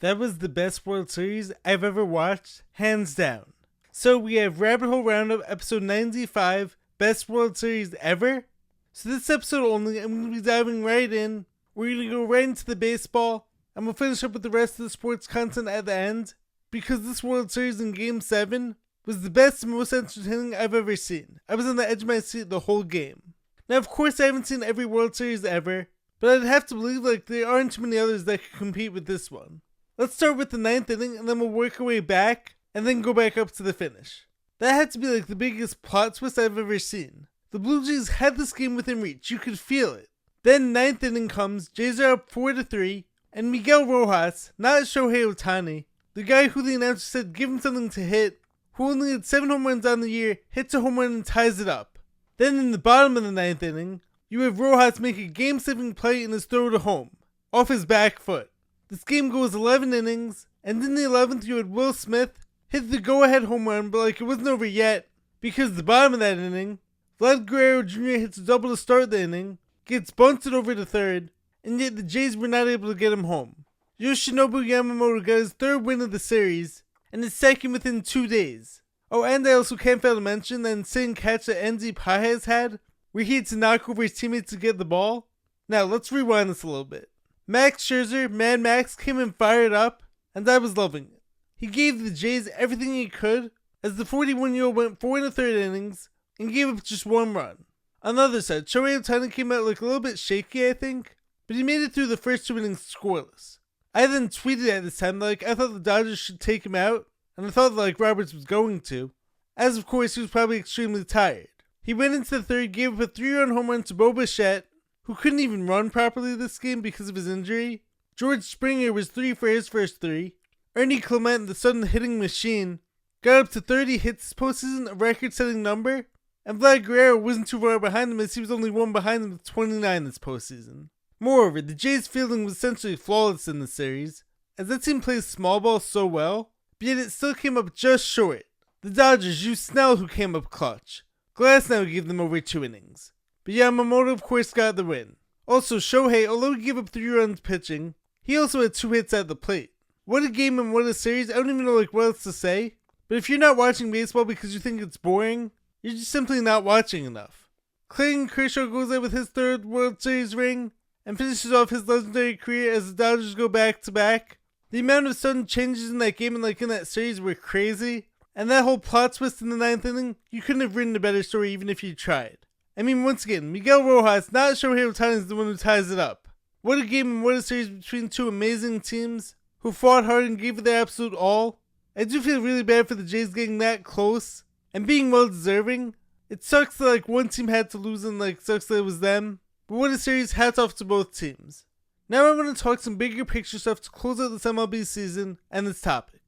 That was the best World Series I've ever watched, hands down. So we have Rabbit Hole Roundup, episode 95, best World Series ever. So this episode only, I'm going to be diving right in. We're going to go right into the baseball, and we'll finish up with the rest of the sports content at the end, because this World Series in Game 7 was the best and most entertaining I've ever seen. I was on the edge of my seat the whole game. Now, of course, I haven't seen every World Series ever, but I'd have to believe there aren't too many others that could compete with this one. Let's start with the 9th inning, and then we'll work our way back, and then go back up to the finish. That had to be the biggest plot twist I've ever seen. The Blue Jays had this game within reach, you could feel it. Then 9th inning comes, Jays are up 4-3, and Miguel Rojas, not Shohei Ohtani, the guy who the announcer said give him something to hit, who only had 7 home runs on the year, hits a home run and ties it up. Then in the bottom of the 9th inning, you have Rojas make a game-saving play in his throw to home, off his back foot. This game goes 11 innings, and in the 11th you had Will Smith hit the go-ahead home run, but it wasn't over yet, because the bottom of that inning, Vlad Jr. hits a double to start the inning, gets bunted over to third, and yet the Jays were not able to get him home. Yoshinobu Yamamoto got his 3rd win of the series, and his 2nd within 2 days. Oh, and I also can't fail to mention that insane catch that Enzi Pajes had, where he had to knock over his teammates to get the ball. Now, let's rewind this a little bit. Max Scherzer, Mad Max, came in fired up, and I was loving it. He gave the Jays everything he could, as the 41-year-old went 4 1/3 innings, and gave up just 1 run. On the other side, Shohei Ohtani came out a little bit shaky, I think, but he made it through the first 2 innings scoreless. I then tweeted at this time that I thought the Dodgers should take him out, and I thought that Roberts was going to, as of course he was probably extremely tired. He went into the 3rd, gave up a 3-run home run to Bo Bichette, who couldn't even run properly this game because of his injury. George Springer was 3 for his first 3. Ernie Clement, the sudden hitting machine, got up to 30 hits this postseason, a record-setting number, and Vlad Guerrero wasn't too far behind him as he was only 1 behind him with 29 this postseason. Moreover, the Jays' fielding was essentially flawless in the series, as that team plays small ball so well, but yet it still came up just short. The Dodgers used Snell, who came up clutch. Glasnow gave them over 2 innings. But Yamamoto of course got the win. Also, Shohei, although he gave up 3 runs pitching, he also had 2 hits at the plate. What a game and what a series, I don't even know what else to say. But if you're not watching baseball because you think it's boring, you're just simply not watching enough. Clayton Kershaw goes out with his 3rd World Series ring, and finishes off his legendary career as the Dodgers go back-to-back. The amount of sudden changes in that game and in that series were crazy. And that whole plot twist in the 9th inning, you couldn't have written a better story even if you tried. I mean, once again, Miguel Rojas, not Shohei Ohtani, is the one who ties it up. What a game and what a series between 2 amazing teams who fought hard and gave it their absolute all. I do feel really bad for the Jays getting that close and being well deserving. It sucks that one team had to lose and sucks that it was them. But what a series, hats off to both teams. Now I want to talk some bigger picture stuff to close out this MLB season and this topic.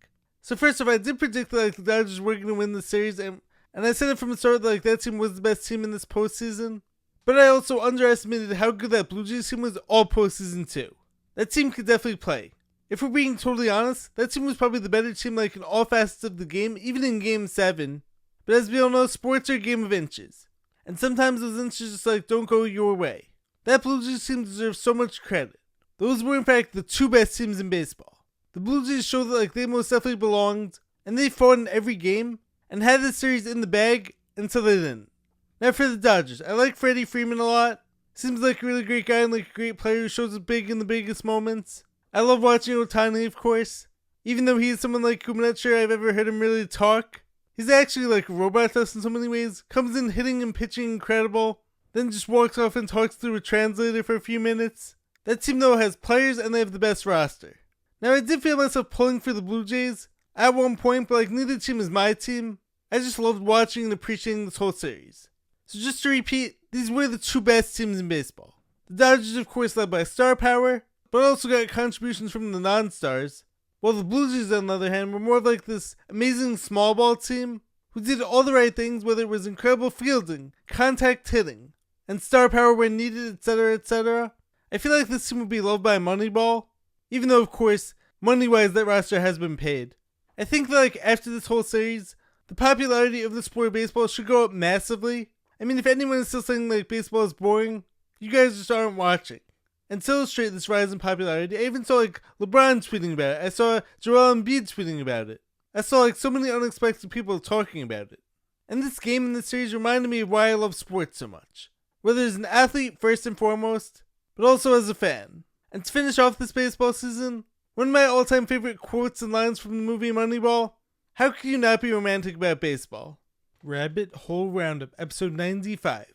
So first off, I did predict that the Dodgers were going to win the series, and I said it from the start that that team was the best team in this postseason. But I also underestimated how good that Blue Jays team was all postseason too. That team could definitely play. If we're being totally honest, that team was probably the better team in all facets of the game, even in Game 7. But as we all know, sports are a game of inches. And sometimes those inches just don't go your way. That Blue Jays team deserves so much credit. Those were in fact the 2 best teams in baseball. The Blue Jays showed that they most definitely belonged, and they fought in every game, and had this series in the bag until they didn't. Now for the Dodgers, I like Freddie Freeman a lot. Seems like a really great guy and a great player who shows up big in the biggest moments. I love watching Ohtani, of course. Even though he is someone who I'm not sure I've ever heard him really talk. He's actually a robot to us in so many ways. Comes in hitting and pitching incredible, then just walks off and talks through a translator for a few minutes. That team though has players and they have the best roster. Now I did feel myself pulling for the Blue Jays at one point, but neither team is my team. I just loved watching and appreciating this whole series. So just to repeat, these were the 2 best teams in baseball. The Dodgers of course led by star power, but also got contributions from the non-stars, while the Blue Jays on the other hand were more of this amazing small ball team who did all the right things, whether it was incredible fielding, contact hitting, and star power when needed, etc, etc. I feel this team would be loved by Moneyball, even though of course, money-wise that roster has been paid. I think that after this whole series, the popularity of the sport of baseball should go up massively. I mean, if anyone is still saying baseball is boring, you guys just aren't watching. And to illustrate this rise in popularity, I even saw like LeBron tweeting about it. I saw Joel Embiid tweeting about it. I saw like so many unexpected people talking about it. And this game in this series reminded me of why I love sports so much. Whether as an athlete first and foremost, but also as a fan. And to finish off this baseball season, one of my all-time favorite quotes and lines from the movie Moneyball: how could you not be romantic about baseball? Rabbit Hole Roundup, episode 95.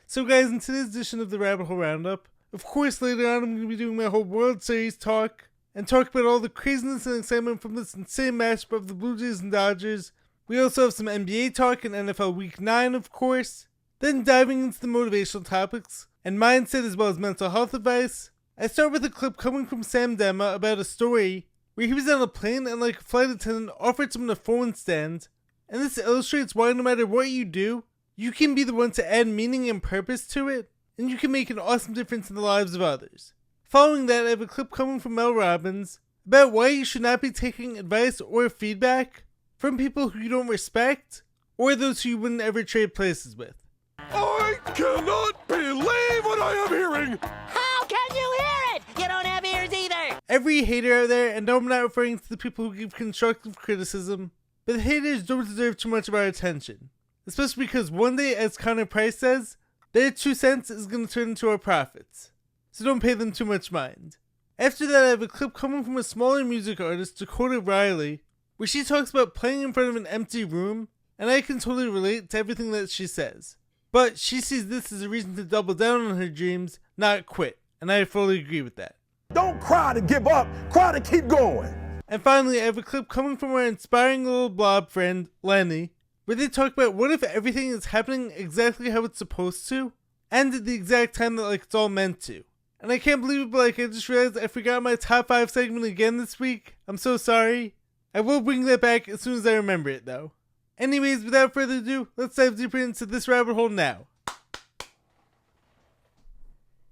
So guys, in today's edition of the Rabbit Hole Roundup, of course later on I'm going to be doing my whole World Series talk, and talk about all the craziness and excitement from this insane matchup of the Blue Jays and Dodgers. We also have some NBA talk and NFL Week 9, of course. Then diving into the motivational topics, and mindset as well as mental health advice. I start with a clip coming from Sam Demma about a story where he was on a plane and like a flight attendant offered someone a phone stand, and this illustrates why no matter what you do, you can be the one to add meaning and purpose to it, and you can make an awesome difference in the lives of others. Following that, I have a clip coming from Mel Robbins about why you should not be taking advice or feedback from people who you don't respect, or those who you wouldn't ever trade places with. I cannot believe what I am hearing! How can you hear it? You don't have ears either! Every hater out there, and no, I'm not referring to the people who give constructive criticism, but the haters don't deserve too much of our attention. Especially because one day, as Connor Price says, their 2 cents is going to turn into our profits. So don't pay them too much mind. After that, I have a clip coming from a smaller music artist, Dakota Ryleye, where she talks about playing in front of an empty room, and I can totally relate to everything that she says. But she sees this as a reason to double down on her dreams, not quit, and I fully agree with that. Don't cry to give up, cry to keep going. And finally, I have a clip coming from our inspiring little blob friend, Lennie, where they talk about what if everything is happening exactly how it's supposed to, and at the exact time that like it's all meant to. And I can't believe it, but like I just realized I forgot my top 5 segment again this week. I'm so sorry. I will bring that back as soon as I remember it though. Anyways, without further ado, let's dive deeper into this rabbit hole now.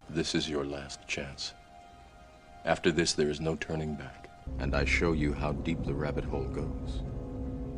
This is your last chance. After this, there is no turning back. And I show you how deep the rabbit hole goes.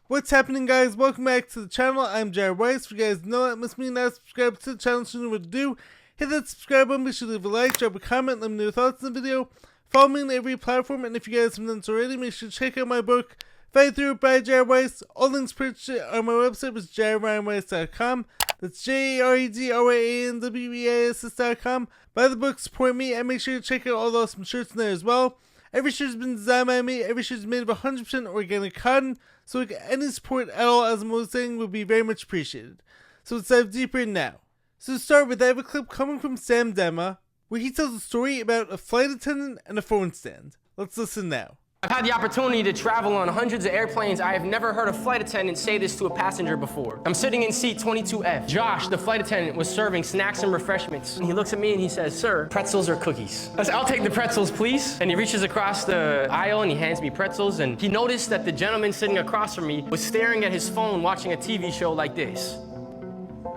What's happening, guys? Welcome back to the channel. I'm Jared Weiss. If you guys know that must mean not subscribe to the channel, so you know what to do. Hit that subscribe button, be sure to leave a like, drop a comment, let me know your thoughts on the video. Follow me on every platform, and if you guys haven't done so already, make sure to check out my book, Fight Through It by Jared Weiss. All links purchased on my website was jaredryanweiss.com. That's JAREDRYANWEISS.com. Buy the book, support me, and make sure to check out all the awesome shirts in there as well. Every shirt has been designed by me. Every shirt is made of 100% organic cotton. So like, any support at all, as I'm always saying, would be very much appreciated. So let's dive deeper in now. So to start with, I have a clip coming from Sam Demma, where he tells a story about a flight attendant and a phone stand. Let's listen now. I've had the opportunity to travel on hundreds of airplanes. I have never heard a flight attendant say this to a passenger before. I'm sitting in seat 22F. Josh, the flight attendant, was serving snacks and refreshments. And he looks at me and he says, "Sir, pretzels or cookies?" I said, "I'll take the pretzels, please." And he reaches across the aisle and he hands me pretzels. And he noticed that the gentleman sitting across from me was staring at his phone watching a TV show like this.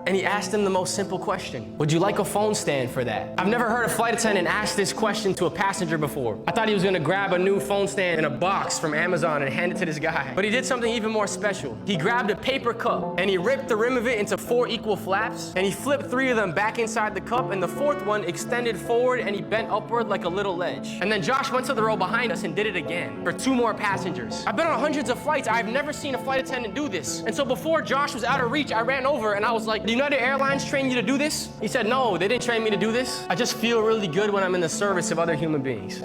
And he asked him the most simple question: "Would you like a phone stand for that?" I've never heard a flight attendant ask this question to a passenger before. I thought he was gonna grab a new phone stand in a box from Amazon and hand it to this guy. But he did something even more special. He grabbed a paper cup and he ripped the rim of it into 4 equal flaps, and he flipped 3 of them back inside the cup, and the 4th one extended forward and he bent upward like a little ledge. And then Josh went to the row behind us and did it again for 2 more passengers. I've been on hundreds of flights. I've never seen a flight attendant do this. And so before Josh was out of reach, I ran over and I was like, "Do United Airlines train you to do this?" He said, "No, they didn't train me to do this. I just feel really good when I'm in the service of other human beings."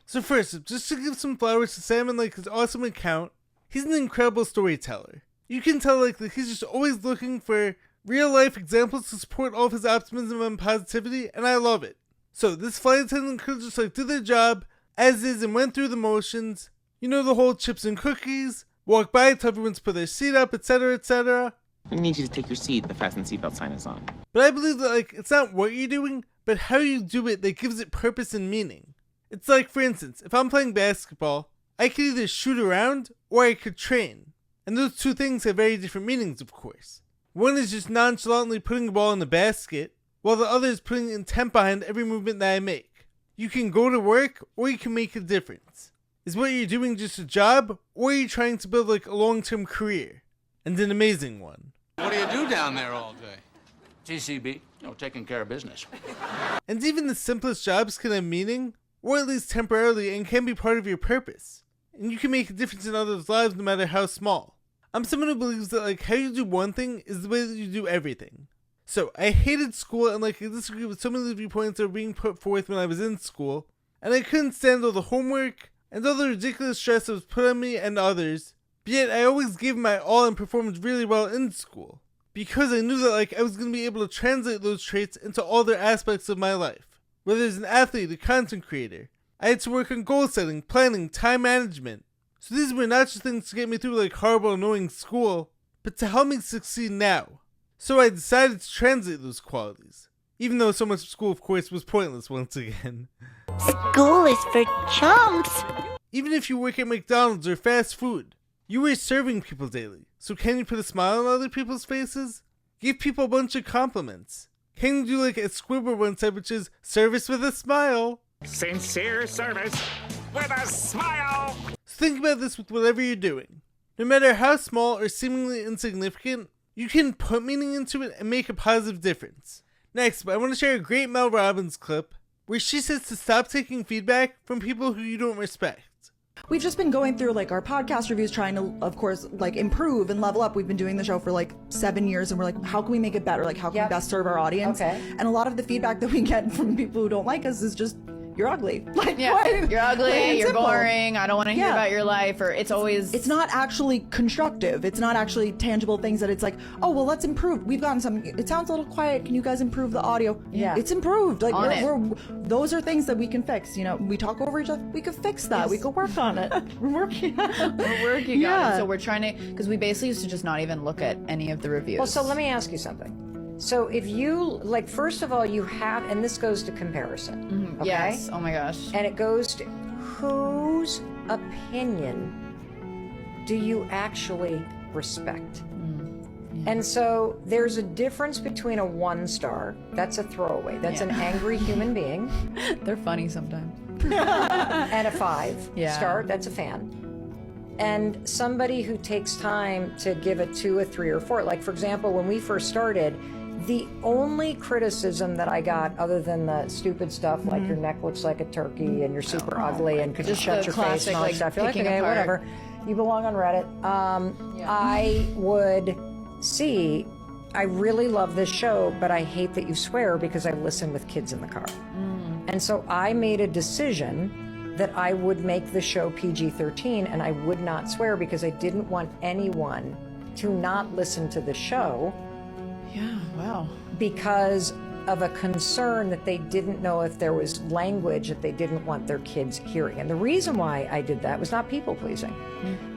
So first, just to give some flowers to Sam and like his awesome account, he's an incredible storyteller. You can tell like that he's just always looking for real life examples to support all of his optimism and positivity, and I love it. So this flight attendant could just like did their job as is and went through the motions. You know, the whole chips and cookies, walk by, tell everyone to put their seat up, etc., etc. I need you to take your seat. The fasten seatbelt sign is on. But I believe that like it's not what you're doing, but how you do it that gives it purpose and meaning. It's like, for instance, if I'm playing basketball, I could either shoot around or I could train. And those 2 things have very different meanings, of course. One is just nonchalantly putting the ball in the basket, while the other is putting intent behind every movement that I make. You can go to work, or you can make a difference. Is what you're doing just a job, or are you trying to build like a long-term career? And an amazing one. What do you do down there all day? TCB, taking care of business. And even the simplest jobs can have meaning, or at least temporarily, and can be part of your purpose. And you can make a difference in others' lives no matter how small. I'm someone who believes that how you do one thing is the way that you do everything. So, I hated school and I disagree with so many of the viewpoints that were being put forth when I was in school, and I couldn't stand all the homework and all the ridiculous stress that was put on me and others, but yet I always gave my all and performed really well in school, because I knew that I was going to be able to translate those traits into all other aspects of my life. Whether as an athlete, a content creator, I had to work on goal setting, planning, time management. So these were not just things to get me through horrible, annoying school, but to help me succeed now. So I decided to translate those qualities, even though so much of school, of course, was pointless once again. School is for chumps. Even if you work at McDonald's or fast food, you are serving people daily. So can you put a smile on other people's faces? Give people a bunch of compliments. Can you do a Squidward one said, which is service with a smile? Sincere service with a smile. So think about this with whatever you're doing. No matter how small or seemingly insignificant, you can put meaning into it and make a positive difference. Next, I want to share a great Mel Robbins clip where she says to stop taking feedback from people who you don't respect. We've just been going through our podcast reviews, trying to, of course, improve and level up. We've been doing the show for 7 years, and we're how can we make it better? How can we best serve our audience? Okay. And a lot of the feedback that we get from people who don't like us is just, you're ugly. You're ugly, you're simple. Boring, I don't want to hear about your life, or it's always... It's not actually constructive. It's not actually tangible things that it's oh, well, let's improve. We've gotten some, it sounds a little quiet. Can you guys improve the audio? Yeah. It's improved. On those are things that we can fix. We talk over each other. We could fix that. Yes. We could work on it. We're working on it. So we're trying to, because we basically used to just not even look at any of the reviews. Well, so let me ask you something. So if you, first of all, you have, and this goes to comparison, Mm-hmm. okay? Yes, oh my gosh. And it goes to whose opinion do you actually respect? Yeah. And so there's a difference between a 1 star, that's a throwaway, that's an angry human being. They're funny sometimes. And a 5 star, that's a fan. And somebody who takes time to give a 2, a 3, or 4. For example, when we first started, the only criticism that I got, other than the stupid stuff your neck looks like a turkey and you're super ugly and could you shut your face and all that stuff, you're okay, apart. whatever. You belong on Reddit. I would see, I really love this show, but I hate that you swear because I listen with kids in the car. And so I made a decision that I would make the show PG-13 and I would not swear because I didn't want anyone to not listen to the show. Yeah, wow. Because of a concern that they didn't know if there was language that they didn't want their kids hearing. And the reason why I did that was not people pleasing.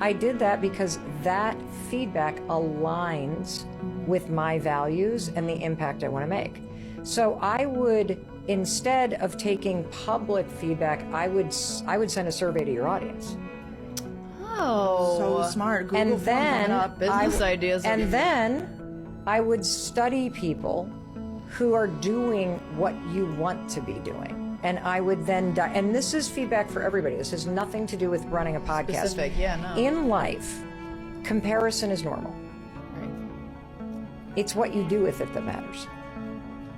I did that because that feedback aligns with my values and the impact I want to make. So I would, instead of taking public feedback, I would send a survey to your audience. Oh, so smart. Google and then business ideas. And then I would study people who are doing what you want to be doing. And I would then, and this is feedback for everybody. This has nothing to do with running a podcast. Specific, yeah, no. In life, comparison is normal. Right. It's what you do with it that matters.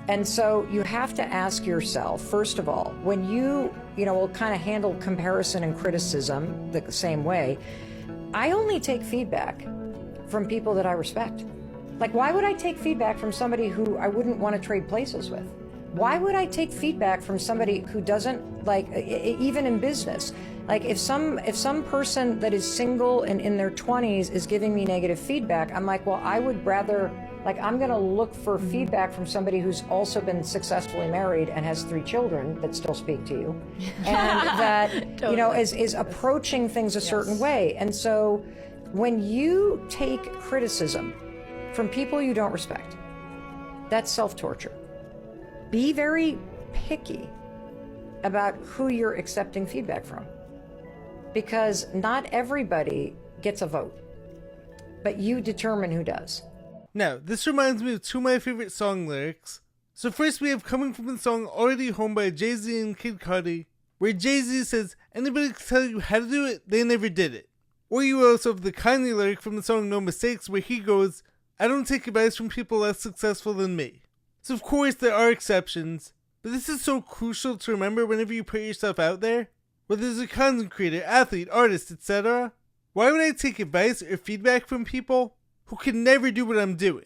And so you have to ask yourself, first of all, when you will kind of handle comparison and criticism the same way, I only take feedback from people that I respect. Why would I take feedback from somebody who I wouldn't want to trade places with? Why would I take feedback from somebody who doesn't, even in business? If some person that is single and in their 20s is giving me negative feedback, I'm well, I would rather, I'm going to look for feedback from somebody who's also been successfully married and has 3 children that still speak to you. And that, Totally. is approaching things a certain way. And so when you take criticism from people you don't respect, that's self-torture. Be very picky about who you're accepting feedback from, because not everybody gets a vote, but you determine who does. Now, this reminds me of 2 of my favorite song lyrics. So first we have coming from the song Already Home by Jay-Z and Kid Cudi, where Jay-Z says, anybody can tell you how to do it, they never did it. Or you also have the Kanye lyric from the song No Mistakes, where he goes, I don't take advice from people less successful than me. So of course there are exceptions, but this is so crucial to remember whenever you put yourself out there. Whether it's a content creator, athlete, artist, etc. Why would I take advice or feedback from people who can never do what I'm doing?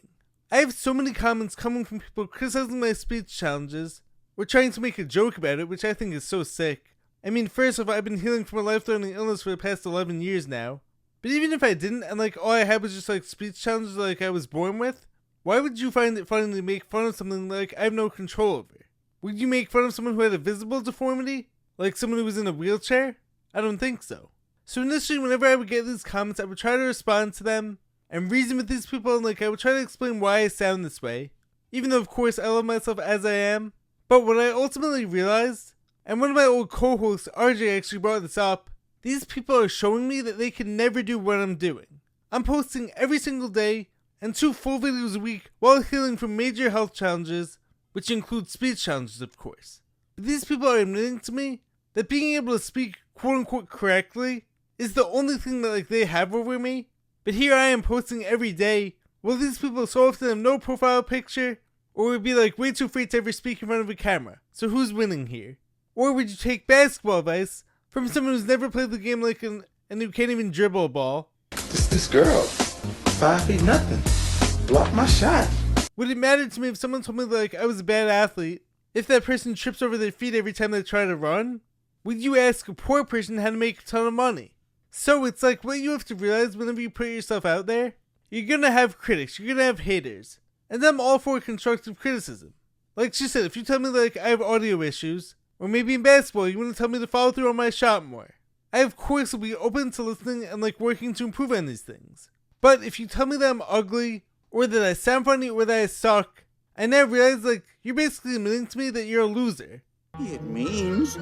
I have so many comments coming from people criticizing my speech challenges or trying to make a joke about it, which I think is so sick. I mean, first off, I've been healing from a life-threatening illness for the past 11 years now. But even if I didn't, and like all I had was just like speech challenges like I was born with, why would you find it funny to make fun of something like I have no control over? Would you make fun of someone who had a visible deformity? Like someone who was in a wheelchair? I don't think so. So initially, whenever I would get these comments, I would try to respond to them and reason with these people, and like I would try to explain why I sound this way. Even though of course I love myself as I am. But what I ultimately realized, and one of my old co-hosts, RJ, actually brought this up, these people are showing me that they can never do what I'm doing. I'm posting every single day and 2 full videos a week while healing from major health challenges, which include speech challenges of course. But these people are admitting to me that being able to speak quote-unquote correctly is the only thing that like they have over me. But here I am posting every day, while these people so often have no profile picture, or would be like way too afraid to ever speak in front of a camera. So who's winning here? Or would you take basketball advice from someone who's never played the game like and who can't even dribble a ball? This girl, 5 feet nothing, blocked my shot. Would it matter to me if someone told me like I was a bad athlete if that person trips over their feet every time they try to run? Would you ask a poor person how to make a ton of money? So it's like what you have to realize whenever you put yourself out there, you're gonna have critics, you're gonna have haters. And I'm all for constructive criticism. Like she said, if you tell me like I have audio issues, or maybe in basketball you want to tell me to follow through on my shot more, I of course will be open to listening and like working to improve on these things. But if you tell me that I'm ugly, or that I sound funny, or that I suck, I now realize like you're basically admitting to me that you're a loser. It means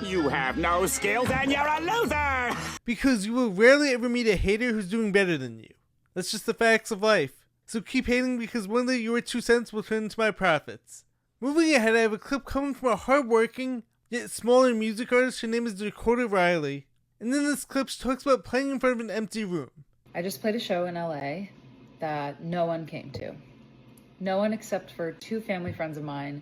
you have no skills and you're a loser! Because you will rarely ever meet a hater who's doing better than you. That's just the facts of life. So keep hating because one day your 2 cents will turn into my profits. Moving ahead, I have a clip coming from a hardworking, yet smaller music artist. Her name is Dakota Ryleye. And in this clip, she talks about playing in front of an empty room. I just played a show in LA that no one came to. No one except for 2 family friends of mine.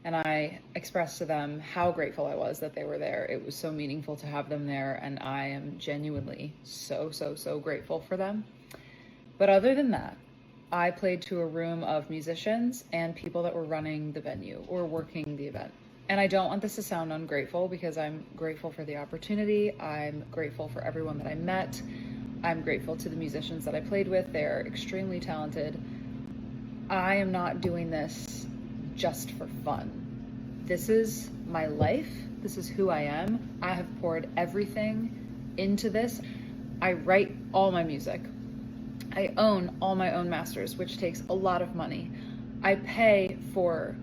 And I expressed to them how grateful I was that they were there. It was so meaningful to have them there, and I am genuinely so grateful for them. But other than that, I played to a room of musicians and people that were running the venue or working the event. And I don't want this to sound ungrateful because I'm grateful for the opportunity. I'm grateful for everyone that I met. I'm grateful to the musicians that I played with. They're extremely talented. I am not doing this just for fun. This is my life. This is who I am. I have poured everything into this. I write all my music. I own all my own masters, which takes a lot of money. I pay for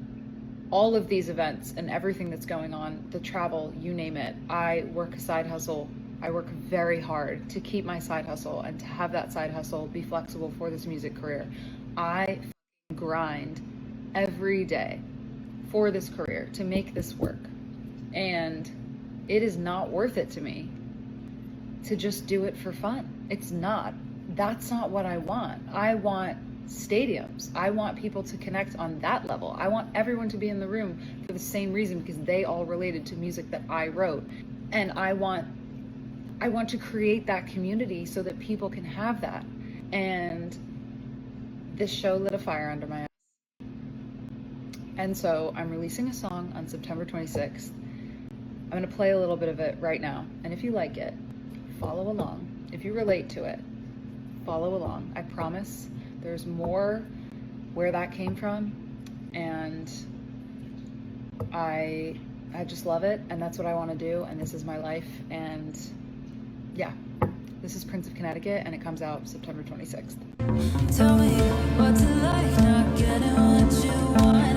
all of these events and everything that's going on, the travel, you name it. I work a side hustle. I work very hard to keep my side hustle and to have that side hustle be flexible for this music career. I grind every day for this career to make this work. And it is not worth it to me to just do it for fun. It's not. That's not what I want. I want stadiums. I want people to connect on that level. I want everyone to be in the room for the same reason because they all related to music that I wrote. And I want to create that community so that people can have that. And this show lit a fire under my ass. And so I'm releasing a song on September 26th. I'm going to play a little bit of it right now. And if you like it, follow along. If you relate to it, follow along. I promise there's more where that came from. And I just love it. And that's what I want to do. And this is my life. And yeah, this is Prince of Connecticut. And it comes out September 26th. Tell me what's it like not getting what you want.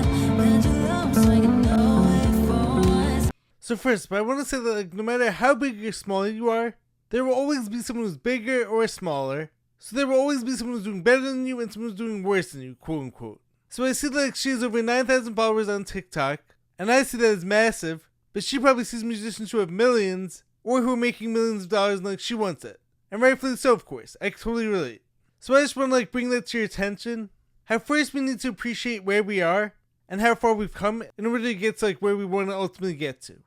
So first, but I want to say that like, no matter how big or small you are, there will always be someone who's bigger or smaller. So there will always be someone who's doing better than you and someone who's doing worse than you, quote unquote. So I see that like, she has over 9,000 followers on TikTok, and I see that as massive, but she probably sees musicians who have millions, or who are making millions of dollars and like she wants it. And rightfully so, of course. I can totally relate. So I just want to like bring that to your attention. How first we need to appreciate where we are, and how far we've come in order to get to like where we want to ultimately get to.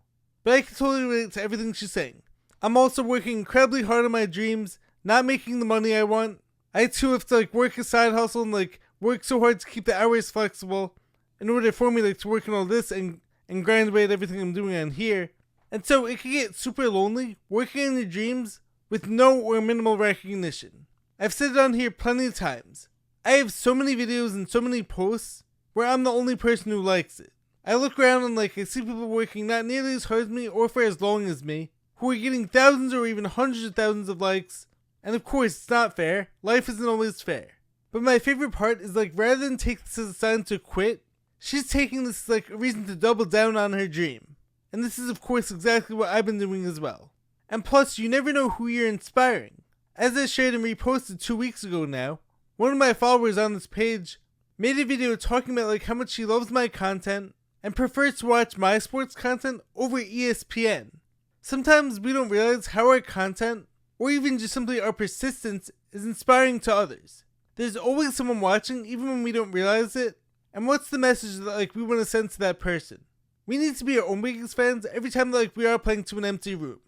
But I can totally relate to everything she's saying. I'm also working incredibly hard on my dreams, not making the money I want. I too have to like work a side hustle and like work so hard to keep the hours flexible in order for me like to work on all this and grind away at everything I'm doing on here. And so it can get super lonely working on your dreams with no or minimal recognition. I've said it on here plenty of times. I have so many videos and so many posts where I'm the only person who likes it. I look around and like I see people working not nearly as hard as me or for as long as me, who are getting thousands or even hundreds of thousands of likes. And of course it's not fair. Life isn't always fair. But my favorite part is like rather than take this as a sign to quit, she's taking this as like a reason to double down on her dream. And this is of course exactly what I've been doing as well. And plus, you never know who you're inspiring. As I shared and reposted 2 weeks ago now, one of my followers on this page made a video talking about like how much she loves my content and prefers to watch my sports content over ESPN. Sometimes we don't realize how our content, or even just simply our persistence, is inspiring to others. There's always someone watching even when we don't realize it, and what's the message that like we want to send to that person? We need to be our own biggest fans every time that like we are playing to an empty room.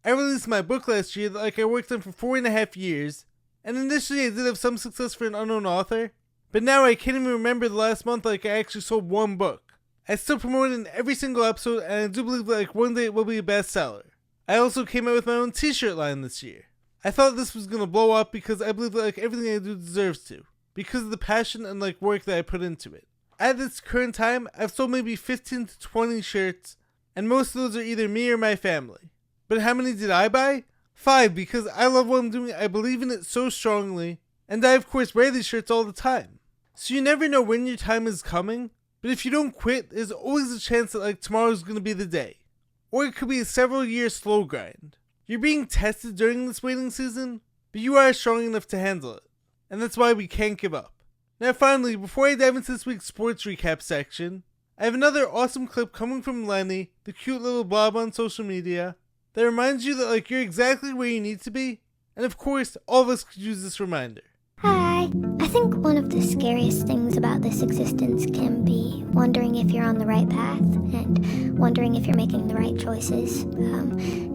I released my book last year that like I worked on for 4.5 years, and initially I did have some success for an unknown author, but now I can't even remember the last month like I actually sold one book. I still promote it in every single episode, and I do believe that like one day it will be a bestseller. I also came out with my own t-shirt line this year. I thought this was going to blow up because I believe that like everything I do deserves to, because of the passion and like work that I put into it. At this current time, I've sold maybe 15 to 20 shirts, and most of those are either me or my family. But how many did I buy? 5, because I love what I'm doing, I believe in it so strongly, and I of course wear these shirts all the time. So you never know when your time is coming, but if you don't quit, there's always a chance that like tomorrow's going to be the day. Or it could be a several year slow grind. You're being tested during this waiting season, but you are strong enough to handle it. And that's why we can't give up. Now finally, before I dive into this week's sports recap section, I have another awesome clip coming from Lennie, the cute little blob on social media, that reminds you that like you're exactly where you need to be, and of course, all of us could use this reminder. Hi. I think one of the scariest things about this existence can be wondering if you're on the right path and wondering if you're making the right choices.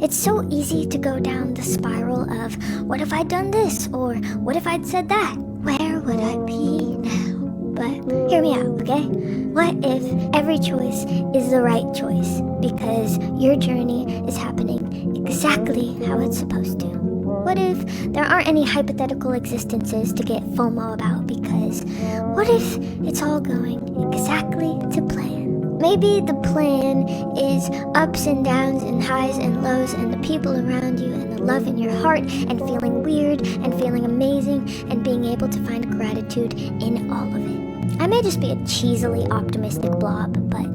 It's so easy to go down the spiral of, what if I'd done this? Or what if I'd said that? Where would I be now? But hear me out, okay? What if every choice is the right choice? Because your journey is happening exactly how it's supposed to. What if there aren't any hypothetical existences to get FOMO about? Because what if it's all going exactly to plan? Maybe the plan is ups and downs and highs and lows and the people around you and the love in your heart and feeling weird and feeling amazing and being able to find gratitude in all of it. I may just be a cheesily optimistic blob, but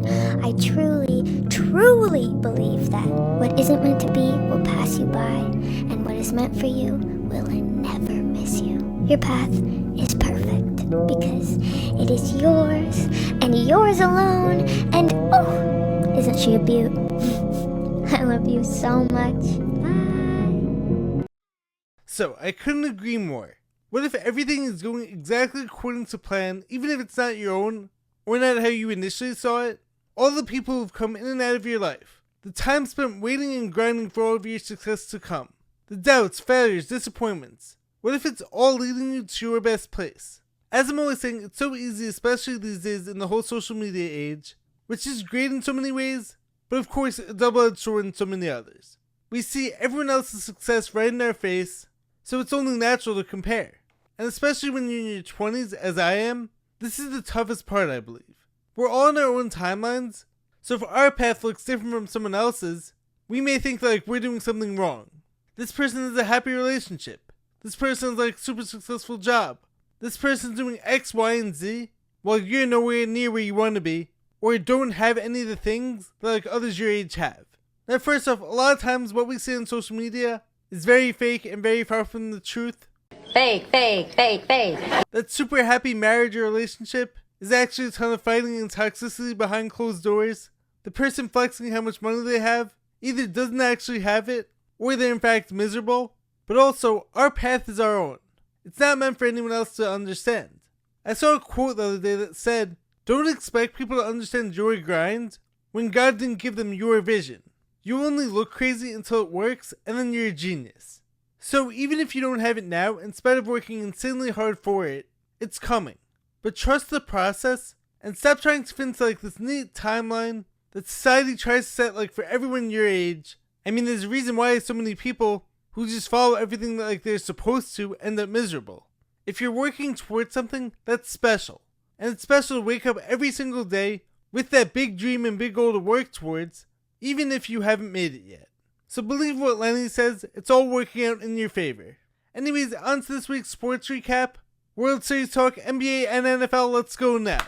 I truly, truly believe that what isn't meant to be will pass you by, and what is meant for you will never miss you. Your path is perfect because it is yours and yours alone, and oh, isn't she a beaut? I love you so much. Bye. So, I couldn't agree more. What if everything is going exactly according to plan, even if it's not your own, or not how you initially saw it? All the people who've come in and out of your life, the time spent waiting and grinding for all of your success to come, the doubts, failures, disappointments. What if it's all leading you to your best place? As I'm always saying, it's so easy, especially these days in the whole social media age, which is great in so many ways, but of course a double-edged sword in so many others. We see everyone else's success right in our face, so it's only natural to compare. And especially when you're in your 20s, as I am, this is the toughest part, I believe. We're all on our own timelines, so if our path looks different from someone else's, we may think like we're doing something wrong. This person has a happy relationship. This person has like super successful job. This person's doing X, Y, and Z, while you're nowhere near where you want to be, or don't have any of the things that like others your age have. Now first off, a lot of times what we see on social media is very fake and very far from the truth. Fake. That super happy marriage or relationship is actually a ton of fighting and toxicity behind closed doors. The person flexing how much money they have either doesn't actually have it, or they're in fact miserable. But also, our path is our own. It's not meant for anyone else to understand. I saw a quote the other day that said, Don't expect people to understand your grind when God didn't give them your vision. You only look crazy until it works, and then you're a genius. So even if you don't have it now, in spite of working insanely hard for it, it's coming. But trust the process, and stop trying to fit into like this neat timeline that society tries to set like for everyone your age. I mean, there's a reason why so many people who just follow everything that like they're supposed to end up miserable. If you're working towards something, that's special. And it's special to wake up every single day with that big dream and big goal to work towards, even if you haven't made it yet. So believe what Lennie says, it's all working out in your favor. Anyways, on to this week's sports recap. World Series talk, NBA and NFL, let's go now.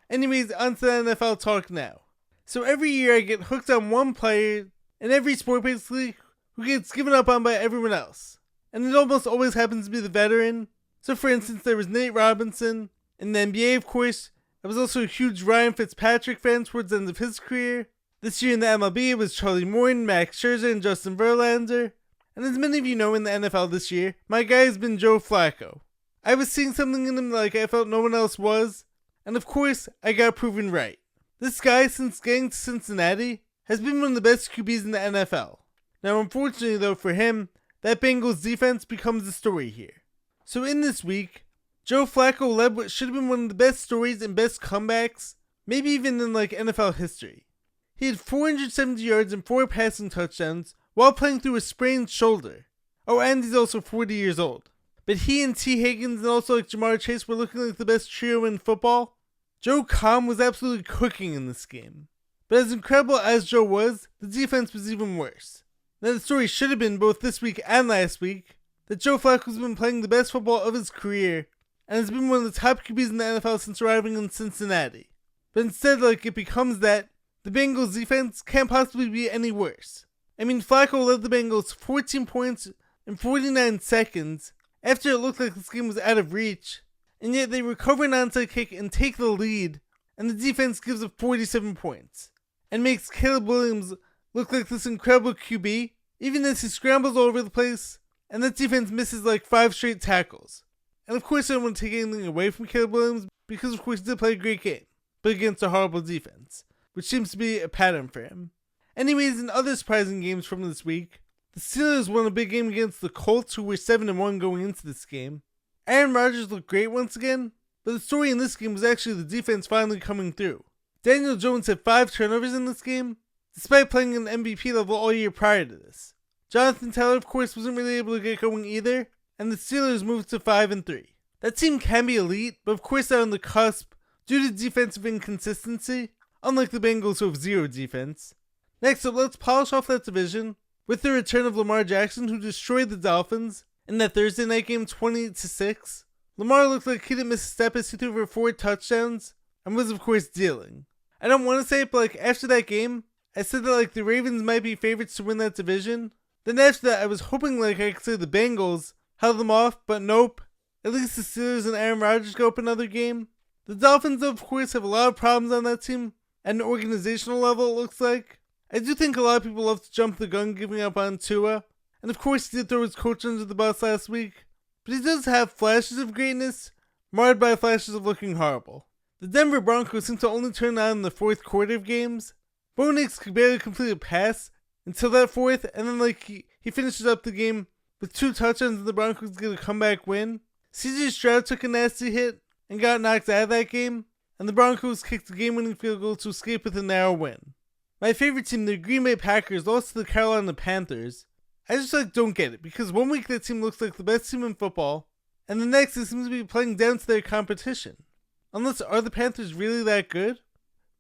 Anyways, on to the NFL talk now. So every year I get hooked on one player in every sport basically who gets given up on by everyone else. And it almost always happens to be the veteran. So for instance, there was Nate Robinson. In the NBA, of course, I was also a huge Ryan Fitzpatrick fan towards the end of his career. This year in the MLB, it was Charlie Morton, Max Scherzer, and Justin Verlander. And as many of you know in the NFL this year, my guy has been Joe Flacco. I was seeing something in him like I felt no one else was, and of course, I got proven right. This guy, since getting to Cincinnati, has been one of the best QBs in the NFL. Now unfortunately though for him, that Bengals defense becomes the story here. So in this week, Joe Flacco led what should have been one of the best stories and best comebacks, maybe even in like NFL history. He had 470 yards and 4 passing touchdowns while playing through a sprained shoulder. Oh, and he's also 40 years old. But he and T. Higgins and also like Jamar Chase were looking like the best trio in football. Joe Comm was absolutely cooking in this game. But as incredible as Joe was, the defense was even worse. Now the story should have been both this week and last week that Joe Flacco's been playing the best football of his career and has been one of the top QBs in the NFL since arriving in Cincinnati. But instead, like, it becomes that the Bengals defense can't possibly be any worse. I mean, Flacco led the Bengals 14 points in 49 seconds after it looked like this game was out of reach, and yet they recover an onside kick and take the lead, and the defense gives up 47 points, and makes Caleb Williams look like this incredible QB, even as he scrambles all over the place, and that defense misses like 5 straight tackles. And of course I don't want to take anything away from Caleb Williams, because of course he did play a great game, but against a horrible defense, which seems to be a pattern for him. Anyways, in other surprising games from this week, the Steelers won a big game against the Colts, who were 7-1 going into this game. Aaron Rodgers looked great once again, but the story in this game was actually the defense finally coming through. Daniel Jones had 5 turnovers in this game, despite playing an MVP level all year prior to this. Jonathan Taylor, of course, wasn't really able to get going either, and the Steelers moved to 5-3. That team can be elite, but of course they're on the cusp due to defensive inconsistency, unlike the Bengals who have 0 defense. Next up, let's polish off that division with the return of Lamar Jackson, who destroyed the Dolphins in that Thursday night game 28-6. Lamar looked like he didn't miss a step as he threw for 4 touchdowns and was of course dealing. I don't want to say it, but like after that game, I said that like the Ravens might be favorites to win that division. Then after that, I was hoping like I could say the Bengals held them off, but nope. At least the Steelers and Aaron Rodgers go up another game. The Dolphins, of course, have a lot of problems on that team at an organizational level, it looks like. I do think a lot of people love to jump the gun giving up on Tua, and of course he did throw his coach under the bus last week, but he does have flashes of greatness, marred by flashes of looking horrible. The Denver Broncos seem to only turn on in the fourth quarter of games. Bo Nix could barely complete a pass until that fourth, and then like he finishes up the game with 2 touchdowns and the Broncos get a comeback win. CJ Stroud took a nasty hit and got knocked out of that game, and the Broncos kicked the game-winning field goal to escape with a narrow win. My favorite team, the Green Bay Packers, lost to the Carolina Panthers. I just like don't get it, because one week that team looks like the best team in football, and the next it seems to be playing down to their competition. Unless, are the Panthers really that good?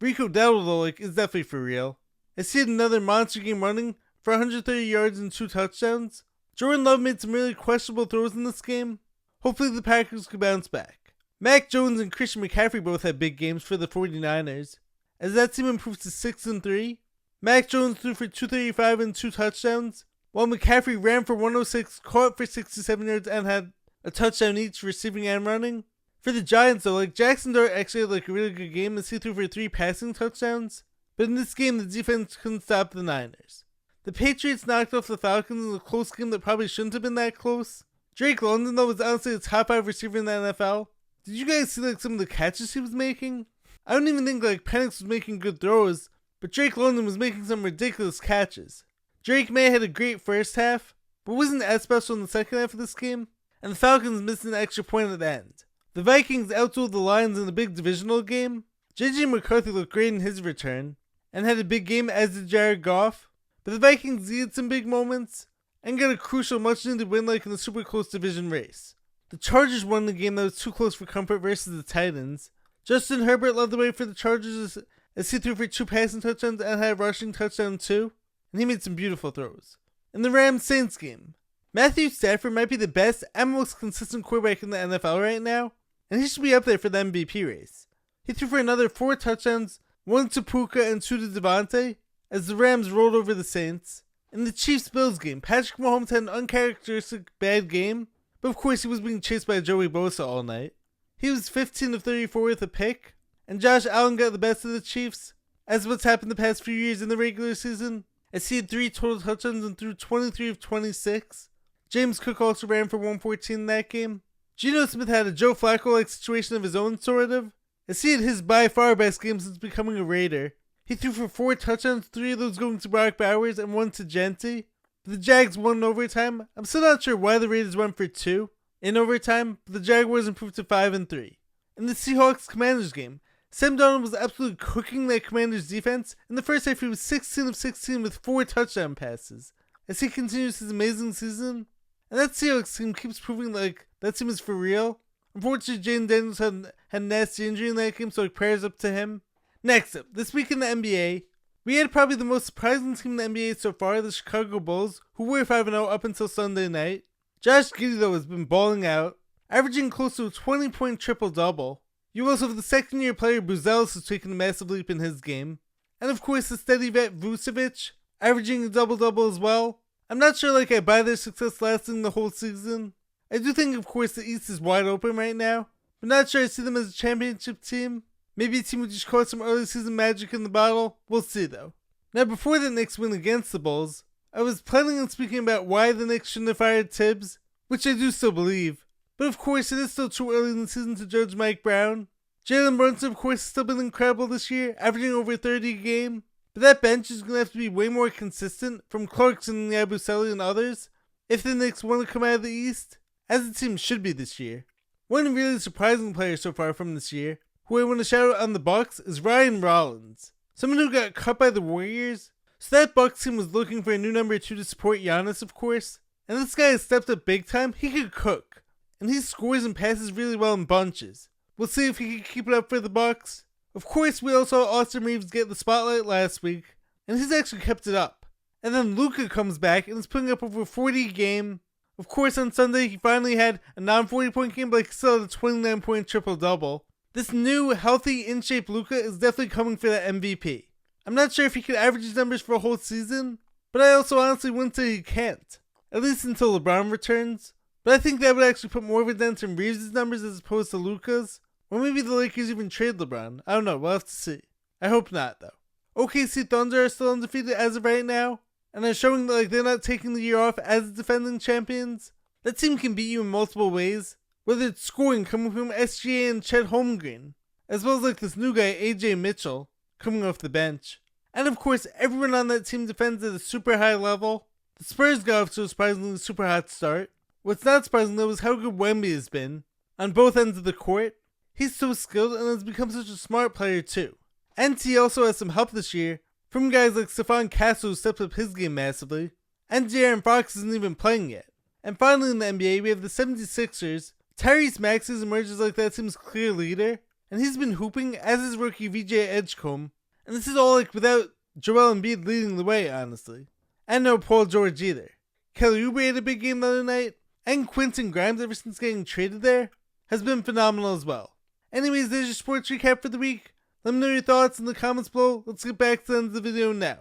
Rico Dowdle though, like, is definitely for real. I see another monster game running for 130 yards and 2 touchdowns. Jordan Love made some really questionable throws in this game. Hopefully the Packers could bounce back. Mac Jones and Christian McCaffrey both had big games for the 49ers. As that team improved to 6-3, Mac Jones threw for 235 and 2 touchdowns, while McCaffrey ran for 106, caught for 67 yards, and had a touchdown each receiving and running. For the Giants though, like Jackson Dart actually had like a really good game as he threw for 3 passing touchdowns, but in this game the defense couldn't stop the Niners. The Patriots knocked off the Falcons in a close game that probably shouldn't have been that close. Drake London though was honestly a top 5 receiver in the NFL. Did you guys see like some of the catches he was making? I don't even think Penix was making good throws, but Drake London was making some ridiculous catches. Drake may have had a great first half, but wasn't as special in the second half of this game, and the Falcons missed an extra point at the end. The Vikings outdueled the Lions in a big divisional game. J.J. McCarthy looked great in his return, and had a big game as did Jared Goff, but the Vikings needed some big moments, and got a crucial much-needed win in the super close division race. The Chargers won the game that was too close for comfort versus the Titans. Justin Herbert led the way for the Chargers as he threw for 2 passing touchdowns and had a rushing touchdown too, and he made some beautiful throws. In the Rams-Saints game, Matthew Stafford might be the best and most consistent quarterback in the NFL right now, and he should be up there for the MVP race. He threw for another 4 touchdowns, 1 to Puka and 2 to Devontae, as the Rams rolled over the Saints. In the Chiefs-Bills game, Patrick Mahomes had an uncharacteristic bad game, but of course he was being chased by Joey Bosa all night. He was 15 of 34 with a pick, and Josh Allen got the best of the Chiefs, as what's happened the past few years in the regular season, as he had 3 total touchdowns and threw 23 of 26. James Cook also ran for 114 in that game. Geno Smith had a Joe Flacco-like situation of his own, sort of, as he had his by far best game since becoming a Raider. He threw for 4 touchdowns, 3 of those going to Brock Bowers and 1 to Gentry. The Jags won in overtime. I'm still not sure why the Raiders went for 2 in overtime, but the Jaguars improved to 5-3. In the Seahawks-Commanders game, Sam Demma was absolutely cooking that Commanders defense. In the first half, he was 16 of 16 with 4 touchdown passes, as he continues his amazing season. And that Seahawks team keeps proving that team is for real. Unfortunately, Jaden Daniels had a nasty injury in that game, so prayers up to him. Next up, this week in the NBA, we had probably the most surprising team in the NBA so far, the Chicago Bulls, who were 5-0 up until Sunday night. Josh Giddey, though, has been balling out, averaging close to a 20-point triple-double. You also have the second-year player Buzelis who's taken a massive leap in his game. And of course, the steady vet Vucevic, averaging a double-double as well. I'm not sure I buy their success lasting the whole season. I do think, of course, the East is wide open right now, but not sure I see them as a championship team. Maybe a team would just caught some early season magic in the bottle. We'll see, though. Now, before the Knicks win against the Bulls, I was planning on speaking about why the Knicks shouldn't have fired Tibbs, which I do still believe. But of course, it is still too early in the season to judge Mike Brown. Jalen Brunson, of course, has still been incredible this year, averaging over 30 a game. But that bench is going to have to be way more consistent from Clarkson, Yabusele, and others if the Knicks want to come out of the East, as the team should be this year. One really surprising player so far from this year, who I want to shout out on the Bucks, is Ryan Rollins. Someone who got cut by the Warriors. So that Bucks team was looking for a new number 2 to support Giannis, of course. And this guy has stepped up big time. He could cook. And he scores and passes really well in bunches. We'll see if he can keep it up for the Bucks. Of course, we also saw Austin Reeves get the spotlight last week, and he's actually kept it up. And then Luka comes back and is putting up over 40 a game. Of course, on Sunday, he finally had a non-40-point game, but he still had a 29-point triple-double. This new, healthy, in-shape Luka is definitely coming for that MVP. I'm not sure if he could average his numbers for a whole season, but I also honestly wouldn't say he can't. At least until LeBron returns. But I think that would actually put more of a dent in Reeves' numbers as opposed to Luka's. Or maybe the Lakers even trade LeBron. I don't know, we'll have to see. I hope not, though. OKC Thunder are still undefeated as of right now, and are showing that they're not taking the year off as defending champions. That team can beat you in multiple ways, whether it's scoring coming from SGA and Chet Holmgren, as well as this new guy AJ Mitchell coming off the bench. And of course, everyone on that team defends at a super high level. The Spurs got off to a surprisingly super hot start. What's not surprising though is how good Wemby has been on both ends of the court. He's so skilled and has become such a smart player too. And he also has some help this year from guys like Stephon Castle who stepped up his game massively. And De'Aaron Fox isn't even playing yet. And finally in the NBA, we have the 76ers. Tyrese Maxey emerges like that team's clear leader. And he's been hooping as his rookie VJ Edgecombe. And this is all without Joel Embiid leading the way, honestly. And no Paul George either. Kelly Oubre had a big game the other night. And Quentin Grimes, ever since getting traded there, has been phenomenal as well. Anyways, there's your sports recap for the week. Let me know your thoughts in the comments below. Let's get back to the end of the video now.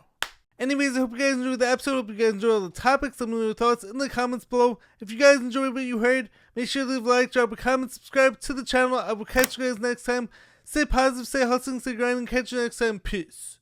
Anyways, I hope you guys enjoyed the episode. I hope you guys enjoyed all the topics. Let me know your thoughts in the comments below. If you guys enjoyed what you heard, make sure to leave a like, drop a comment, subscribe to the channel. I will catch you guys next time. Stay positive, stay hustling, stay grinding. Catch you next time. Peace.